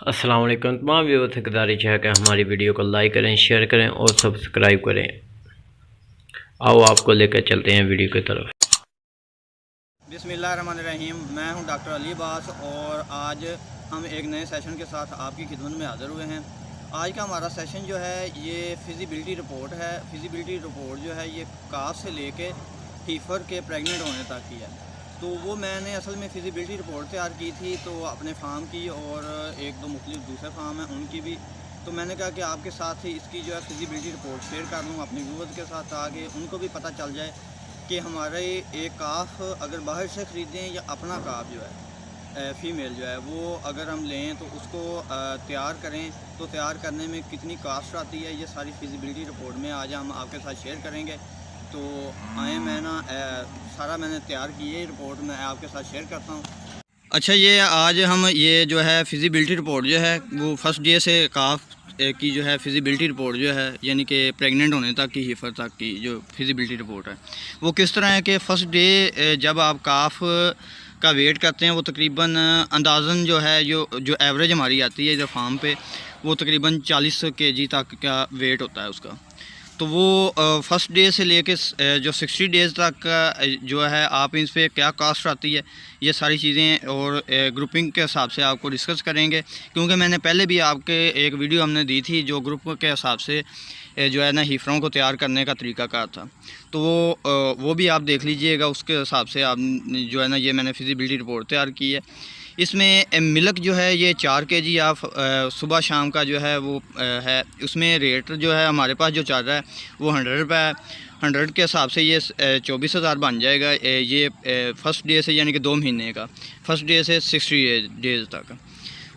अस्सलाम वालेकुम तमाम व्यूअर्स से गुजारिश है कि हमारी वीडियो को लाइक करें, शेयर करें और सब्सक्राइब करें। आओ आपको लेकर चलते हैं वीडियो की तरफ। बिस्मिल्लाहिर्रहमानिर्रहीम। मैं हूं डॉक्टर अली बास और आज हम एक नए सेशन के साथ आपकी खिदमत में हाज़िर हुए हैं। आज का हमारा सेशन जो है ये फिजिबिलिटी रिपोर्ट है। फिजिबिलिटी रिपोर्ट जो है ये काफ से लेके हीफर के प्रेग्नेंट होने तक की है। तो वो मैंने असल में फिजिबिलिटी रिपोर्ट तैयार की थी तो अपने फार्म की और एक दो मुख्तलिफ दूसरे फार्म हैं उनकी भी। तो मैंने कहा कि आपके साथ ही इसकी जो है फिजिबिलिटी रिपोर्ट शेयर कर लूँ अपने व्यूअर्स के साथ, ताकि उनको भी पता चल जाए कि हमारे एक काफ अगर बाहर से ख़रीदें या अपना काफ जो है फ़ीमेल जो है वो अगर हम लें तो उसको तैयार करें तो तैयार करने में कितनी कास्ट आती है, ये सारी फिजिबिलिटी रिपोर्ट में आज हम आपके साथ शेयर करेंगे। तो आए मैं ना सारा मैंने तैयार की है रिपोर्ट मैं आपके साथ शेयर करता हूँ। अच्छा, ये आज हम ये जो है फिजिबिलिटी रिपोर्ट जो है वो फर्स्ट डे से काफ की जो है फिजिबिलिटी रिपोर्ट जो है यानी कि प्रेग्नेंट होने तक की हीफर तक की जो फिजिबिलिटी रिपोर्ट है वो किस तरह है कि फ़र्स्ट डे जब आप काफ का वेट करते हैं वो तकरीबन अंदाज़न जो है जो एवरेज हमारी आती है इधर फार्म पे वो तकरीबन 40 kg तक का वेट होता है उसका। तो वो फ़र्स्ट डे से लेके जो 60 डेज़ तक का जो है आप इस पर क्या कास्ट आती है ये सारी चीज़ें और ग्रुपिंग के हिसाब से आपको डिस्कस करेंगे, क्योंकि मैंने पहले भी आपके एक वीडियो हमने दी थी जो ग्रुप के हिसाब से जो है ना हीफरों को तैयार करने का तरीका कार था। तो वो भी आप देख लीजिएगा, उसके हिसाब से आप जो है ना ये मैंने फिजिबिलिटी रिपोर्ट तैयार की है। इसमें मिल्क जो है ये 4 kg आप सुबह शाम का जो है वो है। उसमें रेट जो है हमारे पास जो चल रहा है वो 100 रुपये है। 100 के हिसाब से ये 24,000 बन जाएगा ये फ़र्स्ट डे से, यानी कि 2 महीने का, फ़र्स्ट डे से 60 डेज़ तक।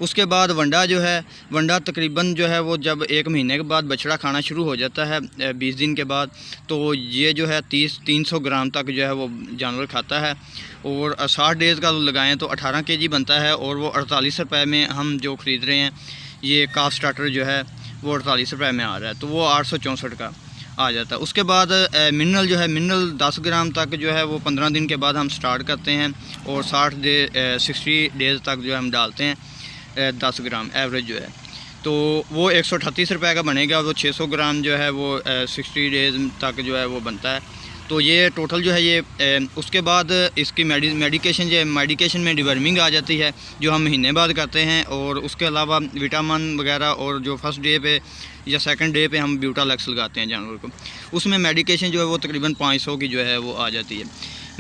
उसके बाद वंडा जो है वंडा तकरीबन जो है वो जब 1 महीने के बाद बछड़ा खाना शुरू हो जाता है 20 दिन के बाद, तो ये जो है 300 ग्राम तक जो है वो जानवर खाता है। और 60 डेज़ का लगाएं तो 18 kg बनता है और वो 48 रुपये में हम जो ख़रीद रहे हैं ये काफ स्टार्टर जो है वो 48 रुपये में आ रहा है, तो वो 864 का आ जाता है। उसके बाद मिनरल जो है मिनरल 10 ग्राम तक जो है वो 15 दिन के बाद हम स्टार्ट करते हैं और 60 डेज़ तक जो है हम डालते हैं 10 ग्राम एवरेज जो है, तो वो 138 रुपये का बनेगा। वो 600 ग्राम जो है वो 60 डेज़ तक जो है वो बनता है। तो ये टोटल जो है ये उसके बाद इसकी मेडिकेशन जो है मेडिकेशन में डिवर्मिंग आ जाती है जो हम महीने बाद करते हैं, और उसके अलावा विटामिन वगैरह और जो फर्स्ट डे पे या सेकंड डे पे हम ब्यूटालैक्स लगाते हैं जानवर को, उसमें मेडिकेशन जो है वो तकरीबन 500 की जो है वो आ जाती है।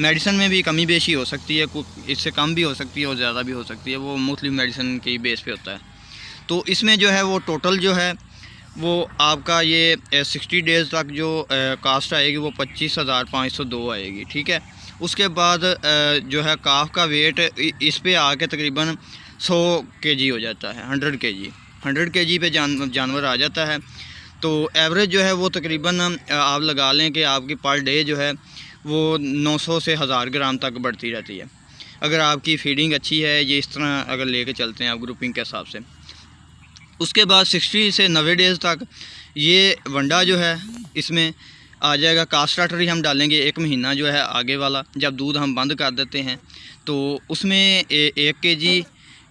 मेडिसिन में भी कमी बेशी हो सकती है, इससे कम भी हो सकती है और ज़्यादा भी हो सकती है, वो मुख्तलिफ मेडिसिन की बेस पे होता है। तो इसमें जो है वो टोटल जो है वो आपका ये 60 डेज़ तक जो कास्ट आएगी वो 25,502 आएगी, ठीक है। उसके बाद जो है काफ का वेट इस पे आके तकरीबन 100 kg हो जाता है, 100 kg पे जानवर आ जाता है। तो एवरेज जो है वो तकरीबन आप लगा लें कि आपकी पर डे जो है वो 900 से 1000 ग्राम तक बढ़ती रहती है अगर आपकी फीडिंग अच्छी है। ये इस तरह अगर लेके चलते हैं आप ग्रुपिंग के हिसाब से। उसके बाद 60 से 90 डेज़ तक ये वंडा जो है इसमें आ जाएगा। काफ स्टार्टर ही हम डालेंगे 1 महीना जो है आगे वाला, जब दूध हम बंद कर देते हैं तो उसमें 1 kg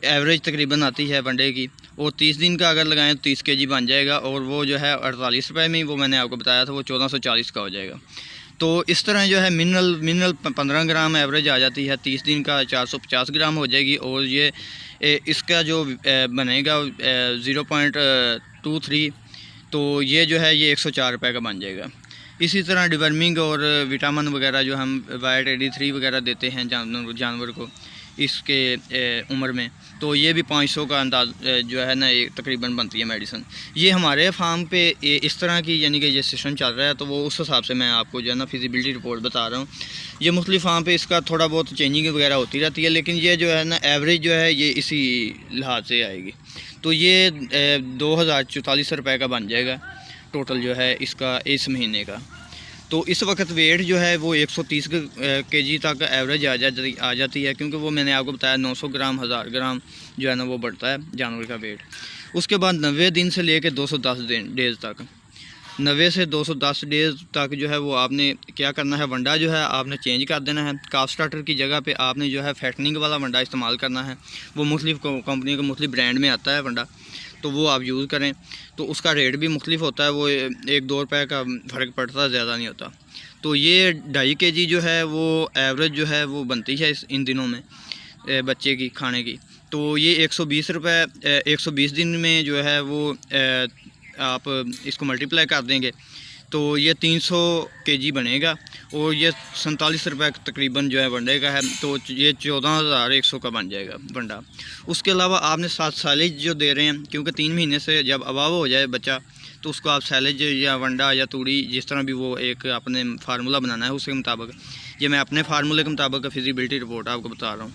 एवरेज तकरीबन आती है वंडे की, और 30 दिन का अगर लगाएं तो 30 kg बन जाएगा, और वो जो है 48 रुपये में, वो मैंने आपको बताया था वो 1440 का हो जाएगा। तो इस तरह जो है मिनरल 15 ग्राम एवरेज आ जाती है, 30 दिन का 450 ग्राम हो जाएगी, और ये इसका जो बनेगा 0.23, तो ये जो है ये 104 रुपये का बन जाएगा। इसी तरह डिवर्मिंग और विटामिन वगैरह जो हम वाइट 83 वगैरह देते हैं जानवर को इसके उम्र में, तो ये भी 500 का अंदाज जो है ना एक तकरीबन बनती है मेडिसिन। ये हमारे फार्म पे इस तरह की यानी कि ये सिस्टम चल रहा है, तो वो उस हिसाब से मैं आपको जो है ना फिजिबिलिटी रिपोर्ट बता रहा हूँ। ये मुख्तलिफ फार्म पे इसका थोड़ा बहुत चेंजिंग वगैरह होती रहती है, लेकिन ये जो है ना एवरेज जो है ये इसी लिहाज से आएगी। तो ये 2044 रुपये का बन जाएगा टोटल जो है इसका इस महीने का। तो इस वक्त वेट जो है वो 130 kg तक एवरेज आ जाती है, क्योंकि वो मैंने आपको बताया 900 ग्राम 1000 ग्राम जो है ना वो बढ़ता है जानवर का वेट। उसके बाद 90 दिन से लेकर 210 डेज़ तक 90 से 210 डेज़ तक जो है वो आपने क्या करना है, वंडा जो है आपने चेंज कर देना है। काफ स्टार्टर की जगह पे आपने जो है फैटनिंग वाला वंडा इस्तेमाल करना है। वो मुख्तलिफ़ कंपनी का मुख्तलिफ़ ब्रांड में आता है वंडा, तो वो आप यूज़ करें। तो उसका रेट भी मुख्तलिफ होता है, वो 1-2 रुपये का फ़र्क पड़ता है, ज़्यादा नहीं होता। तो ये 2.5 kg जो है वो एवरेज जो है वो बनती है इन दिनों में बच्चे की खाने की। तो ये 120 रुपये 120 दिन में जो है वो आप इसको मल्टीप्लाई कर देंगे तो ये 300 kg बनेगा और ये 47 रुपये तकरीबन जो है वनडे का है। तो ये 14,100 का बन जाएगा वंडा। उसके अलावा आपने साथ साइलेज जो दे रहे हैं, क्योंकि 3 महीने से जब अबाव हो जाए बच्चा तो उसको आप साइलेज या वंडा या तूड़ी जिस तरह भी वो एक अपने फार्मूला बनाना है उसके मुताबिक, ये मैं अपने फार्मूले के मुताबिक फिजिबिलिटी रिपोर्ट आपको बता रहा हूँ।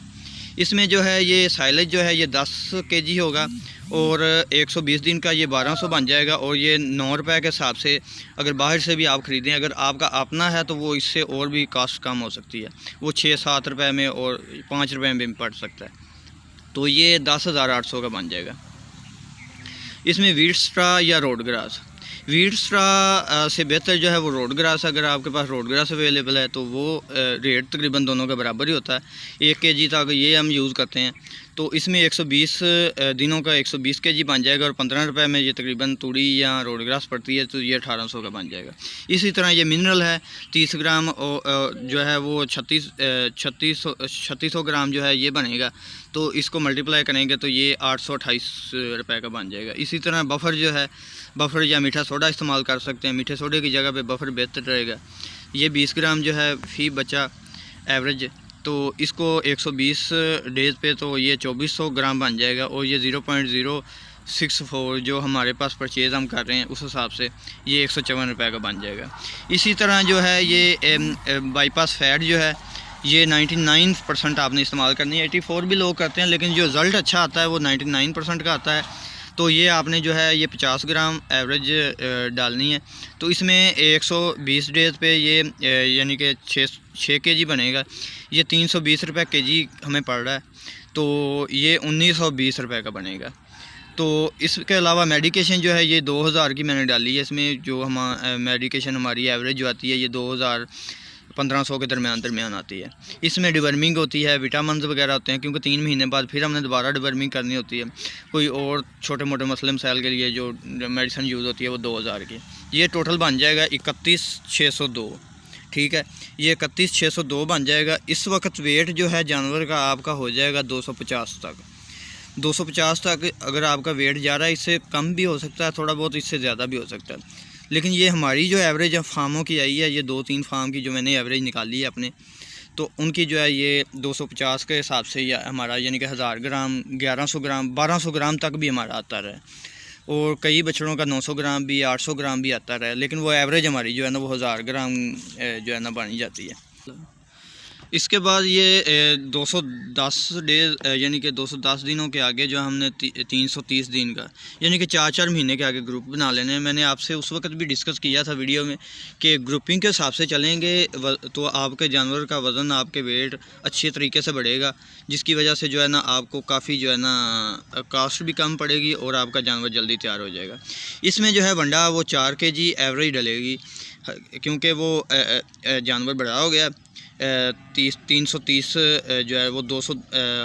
इसमें जो है ये साइलेज जो है ये 10 kg होगा और 120 दिन का ये 1200 बन जाएगा। और ये 9 रुपये के हिसाब से अगर बाहर से भी आप ख़रीदें, अगर आपका अपना है तो वो इससे और भी कास्ट कम हो सकती है, वो 6-7 रुपये में और 5 रुपये में भी पड़ सकता है। तो ये 10,800 का बन जाएगा। इसमें वीट स्ट्रा या रोड ग्रास, वीट स्ट्रा से बेहतर जो है वो रोड ग्रास, अगर आपके पास रोड ग्रास अवेलेबल है तो वो रेट तकरीबन दोनों का बराबर ही होता है। 1 kg तक ये हम यूज़ करते हैं। तो इसमें 120 दिनों का 120 kg बन जाएगा और 15 रुपये में ये तकरीबन तूड़ी या रोड ग्रास पड़ती है, तो ये 1800 का बन जाएगा। इसी तरह ये मिनरल है 30 ग्राम जो है वो 3600 ग्राम जो है ये बनेगा। तो इसको मल्टीप्लाई करेंगे तो ये 828 रुपये का बन जाएगा। इसी तरह बफ़र जो है, बफ़र या मीठा सोडा इस्तेमाल कर सकते हैं, मीठे सोडे की जगह पे बफ़र बेहतर रहेगा। ये 20 ग्राम जो है फ़ी बच्चा एवरेज, तो इसको 120 डेज़ पे तो ये 2400 ग्राम बन जाएगा। और ये 0.064 जो हमारे पास परचेज़ हम कर रहे हैं उस हिसाब से ये 154 रुपये का बन जाएगा। इसी तरह जो है ये बाईपास फैट जो है ये 99% आपने इस्तेमाल करनी है। 84 भी लोग करते हैं, लेकिन जो रिज़ल्ट अच्छा आता है वो 99% का आता है। तो ये आपने जो है ये 50 ग्राम एवरेज डालनी है। तो इसमें 120 डेज़ पे ये यानी कि 6 kg बनेगा। ये 320 रुपये kg हमें पड़ रहा है, तो ये 1920 रुपये का बनेगा। तो इसके अलावा मेडिकेशन जो है ये 2000 की मैंने डाली है। इसमें जो हम मेडिकेशन हमारी एवरेज जो आती है ये 2000-1500 के दरमियान आती है। इसमें डिवर्मिंग होती है, विटामिन वगैरह होते हैं, क्योंकि 3 महीने बाद फिर हमने दोबारा डिवर्मिंग करनी होती है। कोई और छोटे मोटे मसले मसाइल के लिए जो मेडिसिन यूज़ होती है वो 2000 की। ये टोटल बन जाएगा 31,602। ठीक है, ये 31,602 बन जाएगा। इस वक्त वेट जो है जानवर का आपका हो जाएगा 250 तक। 250 तक अगर आपका वेट जा रहा है, इससे कम भी हो सकता है थोड़ा बहुत, इससे ज़्यादा भी हो सकता है। लेकिन ये हमारी जो एवरेज फार्मों की आई है, ये 2-3 फार्म की जो मैंने एवरेज निकाली है अपने, तो उनकी जो है ये 250 के हिसाब से या हमारा यानी कि 1000 ग्राम, 1100 ग्राम, 1200 ग्राम तक भी हमारा आता रहा है। और कई बछड़ों का 900 ग्राम भी, 800 ग्राम भी आता रहा है। लेकिन वो एवरेज हमारी जो है ना वो 1000 ग्राम जो है ना बन जाती है। इसके बाद ये 210 डेज़ यानी कि 210 दिनों के आगे जो हमने 330 दिन का यानी कि 4-4 महीने के आगे ग्रुप बना लेने हैं। मैंने आपसे उस वक्त भी डिस्कस किया था वीडियो में कि ग्रुपिंग के हिसाब से चलेंगे तो आपके जानवर का वज़न, आपके वेट अच्छे तरीके से बढ़ेगा, जिसकी वजह से जो है ना आपको काफ़ी जो है ना कास्ट भी कम पड़ेगी और आपका जानवर जल्दी तैयार हो जाएगा। इसमें जो है वंडा वो 4 kg एवरेज डलेगी, क्योंकि वो जानवर बड़ा हो गया। 330 जो है वो 200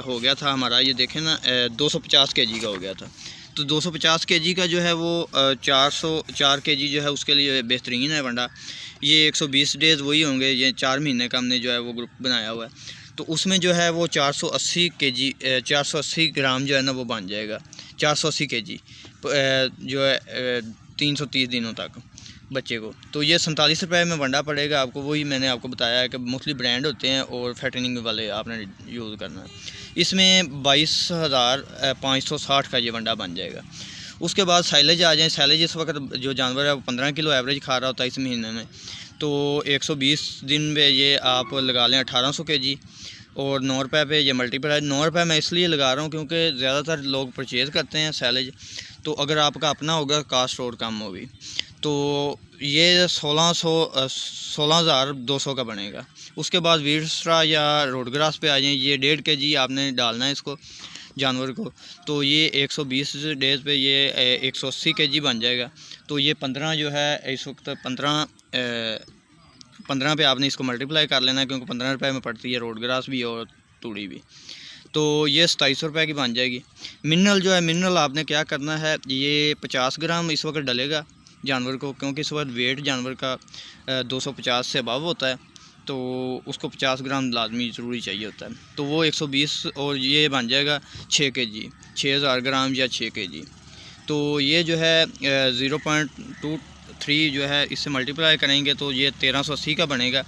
हो गया था हमारा, ये देखें ना 250 kg का हो गया था। तो 250 kg का जो है वो 404 kg जो है उसके लिए बेहतरीन है वंडा। ये 120 डेज़ वही होंगे, ये 4 महीने का हमने जो है वो ग्रुप बनाया हुआ है। तो उसमें जो है वो 480 kg 480 ग्राम जो है ना वो बन जाएगा। 480 kg जो है 330 दिनों तक बच्चे को। तो ये 47 रुपये में वंडा पड़ेगा आपको। वही मैंने आपको बताया है कि मुख्तलिफ ब्रांड होते हैं और फैटनिंग वाले आपने यूज़ करना है। इसमें 22,560 का ये वंडा बन जाएगा। उसके बाद साइलेज आ जाए। साइलेज इस वक्त जो जानवर है वो 15 किलो एवरेज खा रहा होता है इस महीने में। तो 120 दिन में ये आप लगा लें 1800 kg और 9 रुपये पे ये मल्टीप्लाई। 9 रुपये मैं इसलिए लगा रहा हूँ क्योंकि ज़्यादातर लोग परचेज़ करते हैं साइलेज। तो अगर आपका अपना होगा कास्ट और कम होगी तो ये 16,200 का बनेगा। उसके बाद वीट स्ट्रा या रोड ग्रास पे आ जाएँ। ये 1.5 kg आपने डालना है इसको जानवर को। तो ये 120 डेज़ पे ये 180 kg बन जाएगा। तो ये 15 जो है इस वक्त 15 पे आपने इसको मल्टीप्लाई कर लेना है, क्योंकि 15 रुपये में पड़ती है रोड ग्रास भी और तूड़ी भी। तो ये 2700 रुपये की बन जाएगी। मिनरल जो है, मिनरल आपने क्या करना है, ये 50 ग्राम इस वक्त डलेगा जानवर को, क्योंकि इस वक्त वेट जानवर का 250 से अबव होता है, तो उसको 50 ग्राम लाजमी ज़रूरी चाहिए होता है। तो वो 120 और ये बन जाएगा 6 kg, 6000 ग्राम या 6 kg। तो ये जो है 0.23 जो है इससे मल्टीप्लाई करेंगे तो ये 1380 का बनेगा।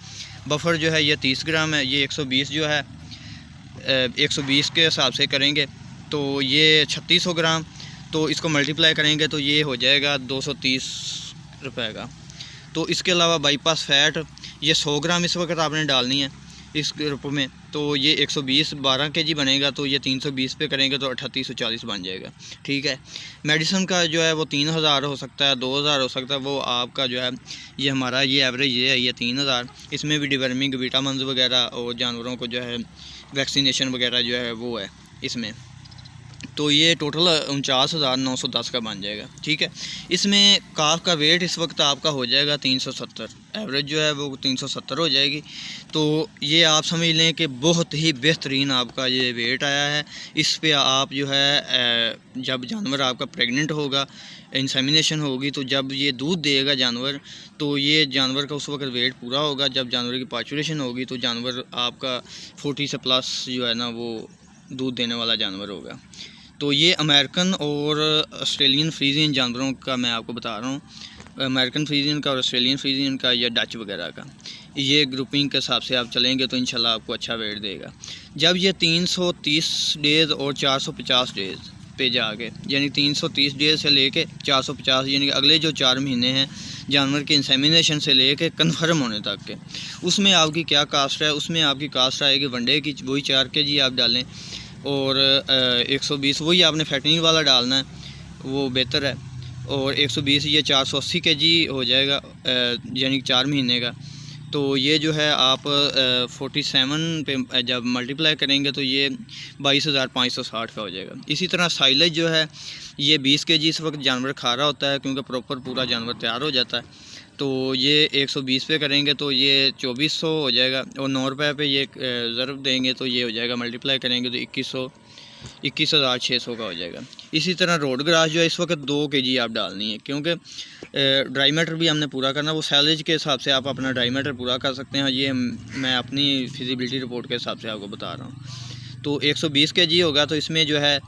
बफर जो है ये 30 ग्राम है, ये 120 जो है 120 के हिसाब से करेंगे तो ये 3600 ग्राम। तो इसको मल्टीप्लाई करेंगे तो ये हो जाएगा 230 रुपये का। तो इसके अलावा बाईपास फ़ैट ये 100 ग्राम इस वक्त आपने डालनी है इस ग्रुप में, तो ये 120 12 kg बनेगा। तो ये 320 पे करेंगे तो 3840 बन जाएगा। ठीक है। मेडिसिन का जो है वो 3000 हो सकता है, 2000 हो सकता है, वो आपका जो है ये हमारा ये एवरेज ये है, ये 3000। इसमें भी डिवर्मिंग विटामिन वगैरह और जानवरों को जो है वैक्सीनेशन वगैरह जो है वो है इसमें। तो ये टोटल 49,910 का बन जाएगा। ठीक है। इसमें काफ का वेट इस वक्त आपका हो जाएगा 370, एवरेज जो है वो 370 हो जाएगी। तो ये आप समझ लें कि बहुत ही बेहतरीन आपका ये वेट आया है। इस पे आप जो है जब जानवर आपका प्रेग्नेंट होगा, इंसेमिनेशन होगी, तो जब ये दूध देगा जानवर, तो ये जानवर का उस वक्त वेट पूरा होगा। जब जानवर की पाचुरेशन होगी तो जानवर आपका 40 से प्लस जो है ना वो दूध देने वाला जानवर होगा। तो ये अमेरिकन और ऑस्ट्रेलियन फ्रीजियन जानवरों का मैं आपको बता रहा हूँ, अमेरिकन फ्रीजियन का और ऑस्ट्रेलियन फ्रीजियन का या डच वगैरह का, ये ग्रुपिंग के हिसाब से आप चलेंगे तो इंशाल्लाह आपको अच्छा वेट देगा। जब ये 330 डेज़ और 450 डेज़ पे जाके, यानी 330 डेज़ से लेके 450, यानी कि अगले जो 4 महीने हैं जानवर के इंसेमिनेशन से लेके कन्फर्म होने तक के, उसमें आपकी क्या कास्ट है, उसमें आपकी कास्ट आएगी वनडे की, वही 4 kg आप डालें और 120 वही आपने फैटनिंग वाला डालना है, वो बेहतर है। और 120 ये 480 kg हो जाएगा, यानी 4 महीने का। तो ये जो है आप 47 पे जब मल्टीप्लाई करेंगे तो ये 22,560 का हो जाएगा। इसी तरह साइलेज जो है ये 20 kg इस वक्त जानवर खा रहा होता है, क्योंकि प्रॉपर पूरा जानवर तैयार हो जाता है। तो ये 120 पे करेंगे तो ये 2400 हो जाएगा, और 9 रुपये पे ये ज़रब देंगे तो ये हो जाएगा, मल्टीप्लाई करेंगे तो 21,600 का हो जाएगा। इसी तरह रोड ग्रास जो है इस वक्त 2 kg आप डालनी है, क्योंकि ड्राई मैटर भी हमने पूरा करना, वो सैलेज के हिसाब से आप अपना ड्राई मैटर पूरा कर सकते हैं। ये मैं अपनी फिजिबिलिटी रिपोर्ट के हिसाब से आपको बता रहा हूँ। तो 120 kg होगा तो इसमें जो है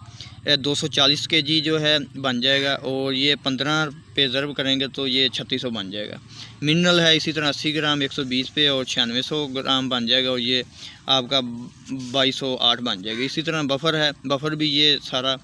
240 kg जो है बन जाएगा, और ये 15 पे ज़रब करेंगे तो ये 3600 बन जाएगा। मिनरल है इसी तरह 80 ग्राम 120 पे और 9600 ग्राम बन जाएगा, और ये आपका 2208 बन जाएगा। इसी तरह बफर है, बफर भी ये सारा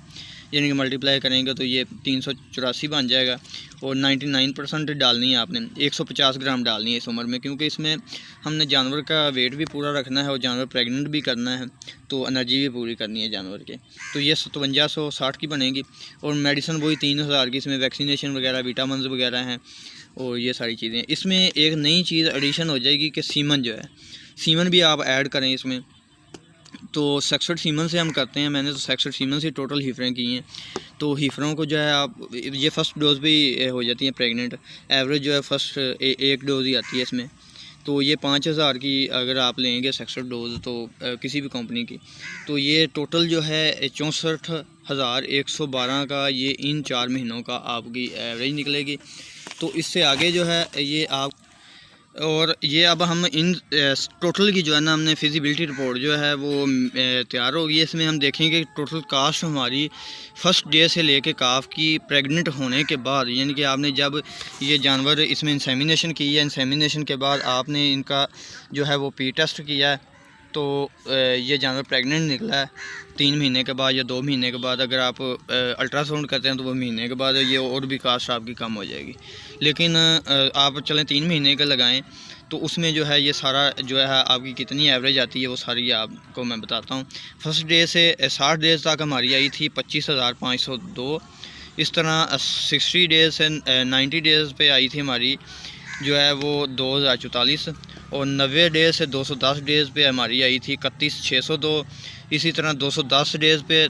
यानी कि मल्टीप्लाई करेंगे तो ये 384 बन जाएगा। और 99% डालनी है आपने, 150 ग्राम डालनी है इस उम्र में, क्योंकि इसमें हमने जानवर का वेट भी पूरा रखना है और जानवर प्रेग्नेंट भी करना है, तो एनर्जी भी पूरी करनी है जानवर के। तो ये 5760 की बनेगी। और मेडिसिन वही 3000 की, इसमें वैक्सीनेशन वगैरह विटामिन वगैरह हैं और ये सारी चीज़ें। इसमें एक नई चीज़ एडिशन हो जाएगी कि सीमन जो है, सीमन भी आप ऐड करें इसमें। तो सेक्सड सीमन से हम करते हैं, मैंने तो सेक्सड सीमन से टोटल हीफरें की हैं। तो हीफरों को जो है आप ये फ़र्स्ट डोज़ भी हो जाती है प्रेग्नेंट, एवरेज जो है फ़र्स्ट एक डोज़ ही आती है इसमें। तो ये 5000 की अगर आप लेंगे सेक्सड डोज़ तो किसी भी कंपनी की, तो ये टोटल जो है 64,112 का ये इन 4 महीनों का आपकी एवरेज निकलेगी। तो इससे आगे जो है ये आप, और ये अब हम इन टोटल की जो है ना हमने फिजिबिलिटी रिपोर्ट जो है वो तैयार होगी। इसमें हम देखेंगे टोटल कास्ट हमारी फ़र्स्ट डे से लेके काफ की प्रेग्नेंट होने के बाद, यानी कि आपने जब ये जानवर इसमें इंसेमिनेशन की है, इंसेमिनेशन के बाद आपने इनका जो है वो पी टेस्ट किया है, तो ये जानवर प्रेग्नेंट निकला है 3 महीने के बाद या 2 महीने के बाद। अगर आप अल्ट्रासाउंड करते हैं तो वो महीने के बाद ये और भी कास्ट आपकी कम हो जाएगी। लेकिन आप चलें 3 महीने का लगाएं तो उसमें जो है ये सारा जो है आपकी कितनी एवरेज आती है वो सारी आपको मैं बताता हूँ। फर्स्ट डे से 60 डेज़ तक हमारी आई थी 25,502। इस तरह 60 डेज़ से 90 डेज़ पे आई थी हमारी जो है वो 2044, और 90 डेज़ से 210 डेज़ पे हमारी आई थी 31,602। इसी तरह 210 डेज़ पे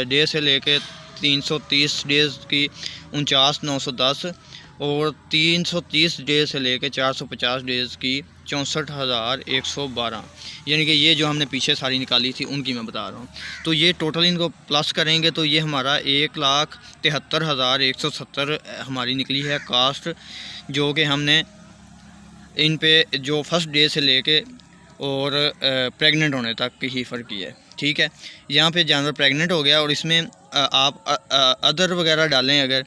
डे से लेके 330 डेज़ की 49,910, और 330 डेज़ से लेकर 450 डेज़ की 64,112, यानी कि ये जो हमने पीछे सारी निकाली थी उनकी मैं बता रहा हूँ। तो ये टोटल इनको प्लस करेंगे तो ये हमारा 1,73,170 हमारी निकली है कास्ट, जो कि हमने इन पे जो फर्स्ट डे से लेके और प्रेग्नेंट होने तक की ही फ़र्क की है। ठीक है, यहाँ पे जानवर प्रेग्नेंट हो गया और इसमें आप अदर वगैरह डालें अगर,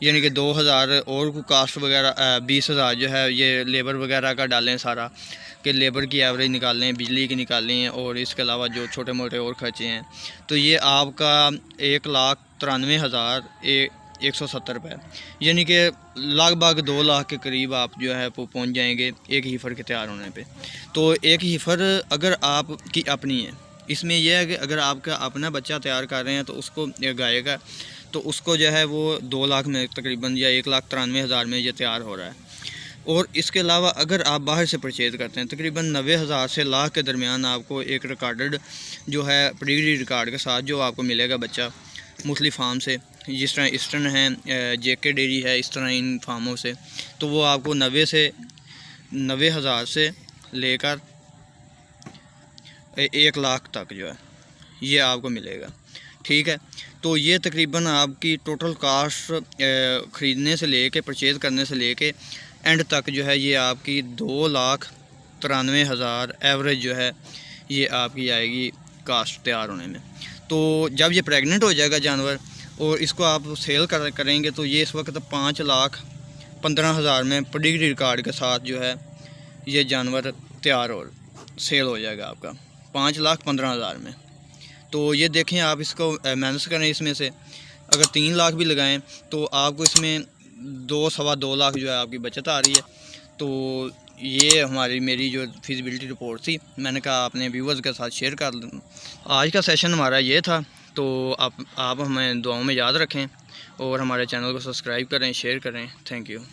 यानी कि 2,000 और को कास्ट वगैरह 20,000 जो है ये लेबर वगैरह का डालें सारा, कि लेबर की एवरेज निकाल लें, बिजली की निकाल लें और इसके अलावा जो छोटे मोटे और खर्चे हैं, तो ये आपका 1,93,170 रुपये, यानी कि लगभग 2 लाख के करीब आप जो है वो पहुँच जाएंगे एक हीफर के तैयार होने पे। तो एक हीफर अगर आपकी अपनी है, इसमें यह है कि अगर आपका अपना बच्चा तैयार कर रहे हैं तो उसको गाय का, तो उसको जो है वो 2 लाख में तकरीबन या 1,93,000 में ये तैयार हो रहा है। और इसके अलावा अगर आप बाहर से परचेज़ करते हैं तकरीबन 90,000 से लाख के दरमियान आपको एक रिकॉर्डेड जो है प्रीडी रिकॉर्ड के साथ जो आपको मिलेगा बच्चा मुस्लिम फार्म से, जिस तरह ईस्टर्न है, जेके डेयरी है, इस तरह इन फार्मों से, तो वो आपको 90,000 से लेकर 1 लाख तक जो है ये आपको मिलेगा। ठीक है, तो ये तकरीबन आपकी टोटल कास्ट ख़रीदने से लेके परचेज़ करने से लेके एंड तक जो है ये आपकी 2,93,000 एवरेज जो है ये आपकी आएगी कास्ट तैयार होने में। तो जब ये प्रेग्नेंट हो जाएगा जानवर और इसको आप सेल करेंगे तो ये इस वक्त 5,15,000 में पेडिग्री रिकॉर्ड के साथ जो है ये जानवर तैयार और सेल हो जाएगा आपका 5,15,000 में। तो ये देखें, आप इसको माइनस करें, इसमें से अगर 3 लाख भी लगाएं तो आपको इसमें 2-2.25 लाख जो है आपकी बचत आ रही है। तो ये मेरी जो फिजिबिलिटी रिपोर्ट थी, मैंने कहा अपने व्यूवर्स के साथ शेयर कर दूँ। आज का सेशन हमारा ये था, तो आप हमें दुआओं में याद रखें और हमारे चैनल को सब्सक्राइब करें, शेयर करें। Thank you.